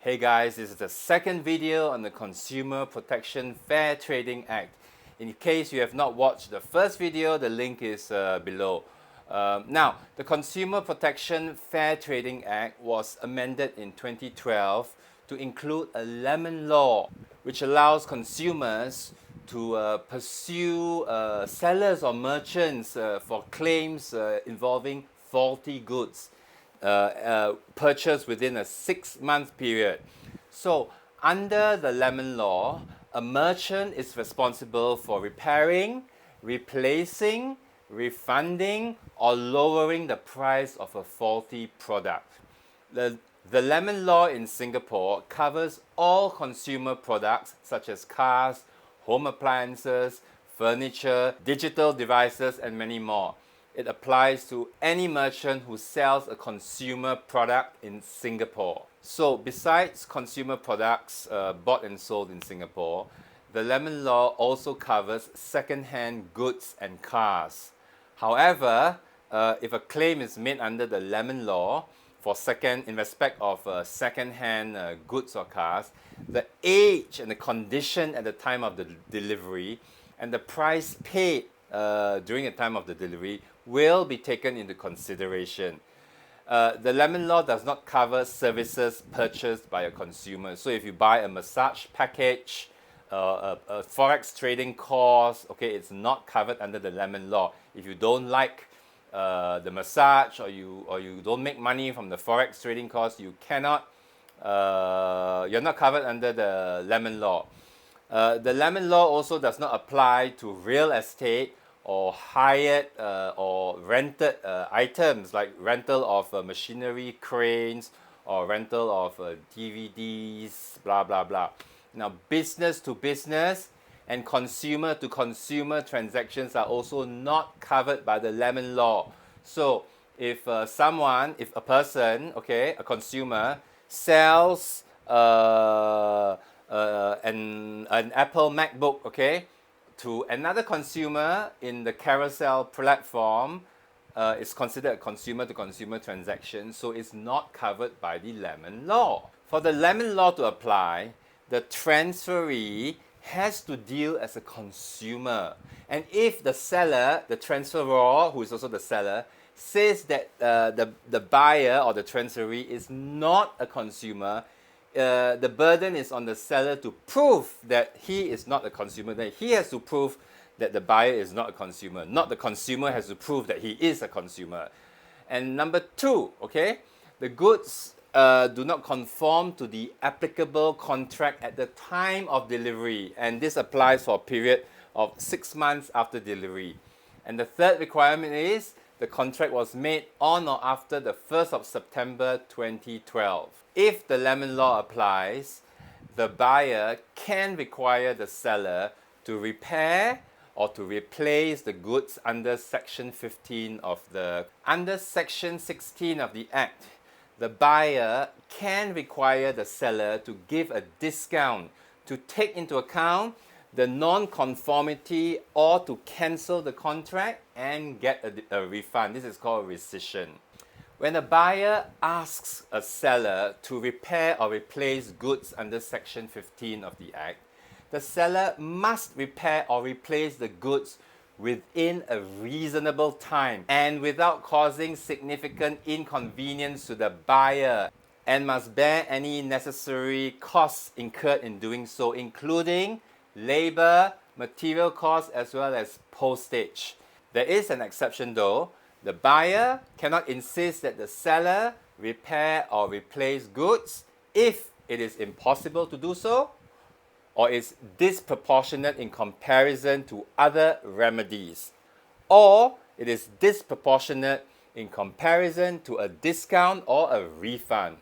Hey guys, this is the second video on the Consumer Protection Fair Trading Act. In case you have not watched the first video, the link is below. Now, the Consumer Protection Fair Trading Act was amended in 2012 to include a lemon law, which allows consumers to pursue sellers or merchants for claims involving faulty goods purchased within a 6-month period. So, under the lemon law, a merchant is responsible for repairing, replacing, refunding, or lowering the price of a faulty product. The lemon law in Singapore covers all consumer products such as cars, home appliances, furniture, digital devices, and many more. It applies to any merchant who sells a consumer product in Singapore. So, besides consumer products bought and sold in Singapore, the lemon law also covers second-hand goods and cars. However, if a claim is made under the lemon law in respect of second-hand goods or cars, the age and the condition at the time of the delivery and the price paid during the time of the delivery will be taken into consideration. The lemon law does not cover services purchased by a consumer. So if you buy a massage package, a forex trading course, okay, it's not covered under the lemon law. If you don't like the massage or you don't make money from the forex trading course, you cannot. You're not covered under the lemon law. The lemon law also does not apply to real estate or hired or rented items like rental of machinery, cranes, or rental of DVDs, blah blah blah. Now, business to business and consumer to consumer transactions are also not covered by the lemon law. So if a person, okay, a consumer sells an Apple MacBook, okay, to another consumer in the carousel platform, is considered a consumer-to-consumer transaction, so it's not covered by the lemon law. For the lemon law to apply, the transferee has to deal as a consumer. And if the seller, the transferor, who is also the seller, says that the buyer or the transferee is not a consumer, the burden is on the seller to prove that he is not a consumer. Then he has to prove that the buyer is not a consumer, not the consumer has to prove that he is a consumer. And number two, okay, the goods do not conform to the applicable contract at the time of delivery, and this applies for a period of 6 months after delivery. And the third requirement is the contract was made on or after the 1st of September 2012. If the lemon law applies, the buyer can require the seller to repair or to replace the goods under Section 15 of Under Section 16 of the Act, the buyer can require the seller to give a discount to take into account the non-conformity or to cancel the contract and get a refund. This is called rescission. When a buyer asks a seller to repair or replace goods under Section 15 of the Act, the seller must repair or replace the goods within a reasonable time and without causing significant inconvenience to the buyer, and must bear any necessary costs incurred in doing so, including labor, material costs, as well as postage. There is an exception though. The buyer cannot insist that the seller repair or replace goods if it is impossible to do so or is disproportionate in comparison to other remedies, or it is disproportionate in comparison to a discount or a refund.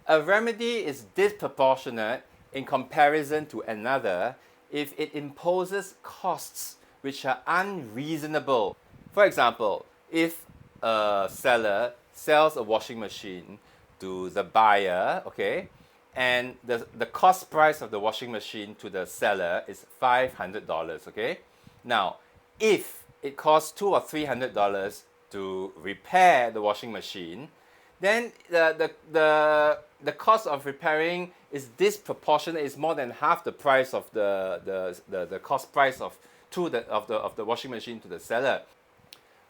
A remedy is disproportionate in comparison to another if it imposes costs which are unreasonable. For example, if a seller sells a washing machine to the buyer, okay, and the cost price of the washing machine to the seller is $500, okay? Now, if it costs $200 or $300 to repair the washing machine, then the cost of repairing is disproportionate. It's more than half the price of the cost price of the washing machine to the seller.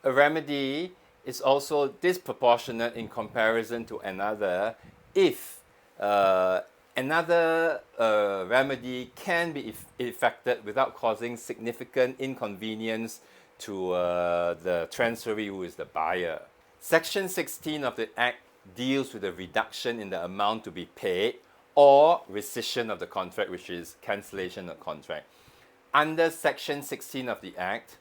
A remedy is also disproportionate in comparison to another if another remedy can be effected without causing significant inconvenience to the transferee, who is the buyer. Section 16 of the Act deals with the reduction in the amount to be paid or rescission of the contract, which is cancellation of contract. Under Section 16 of the Act,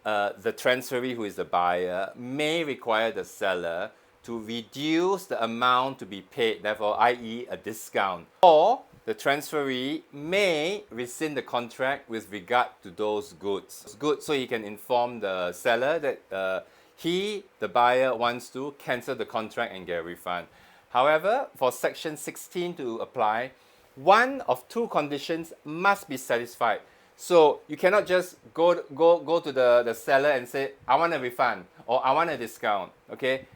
the transferee, who is the buyer, may require the seller to reduce the amount to be paid, therefore, i.e. a discount, or the transferee may rescind the contract with regard to those goods. So he can inform the seller that he, the buyer, wants to cancel the contract and get a refund. However, for Section 16 to apply, one of two conditions must be satisfied. So you cannot just go to the seller and say, I want a refund or I want a discount, okay?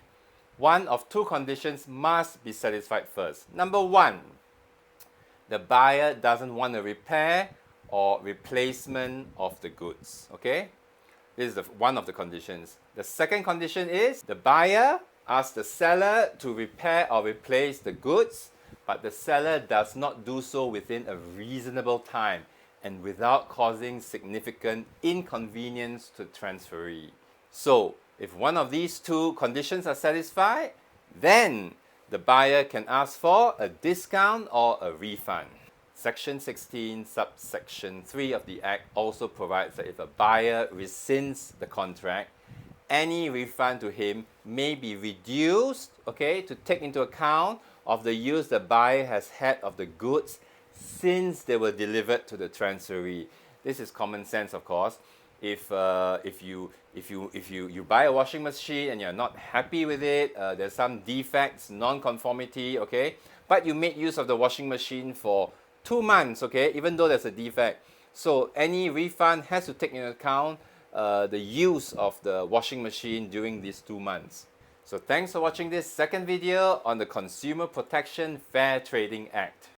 One of two conditions must be satisfied first. Number one, the buyer doesn't want a repair or replacement of the goods, okay? This is one of the conditions. The second condition is the buyer asks the seller to repair or replace the goods, but the seller does not do so within a reasonable time and without causing significant inconvenience to the transferee. So, if one of these two conditions are satisfied, then the buyer can ask for a discount or a refund. Section 16, subsection 3 of the Act also provides that if a buyer rescinds the contract, any refund to him may be reduced, okay, to take into account of the use the buyer has had of the goods since they were delivered to the transferee. This is common sense, of course. If you buy a washing machine and you're not happy with it, there's some defects, non-conformity, okay, but you made use of the washing machine for 2 months, okay, even though there's a defect. So any refund has to take into account the use of the washing machine during these 2 months. So thanks for watching this second video on the Consumer Protection Fair Trading Act.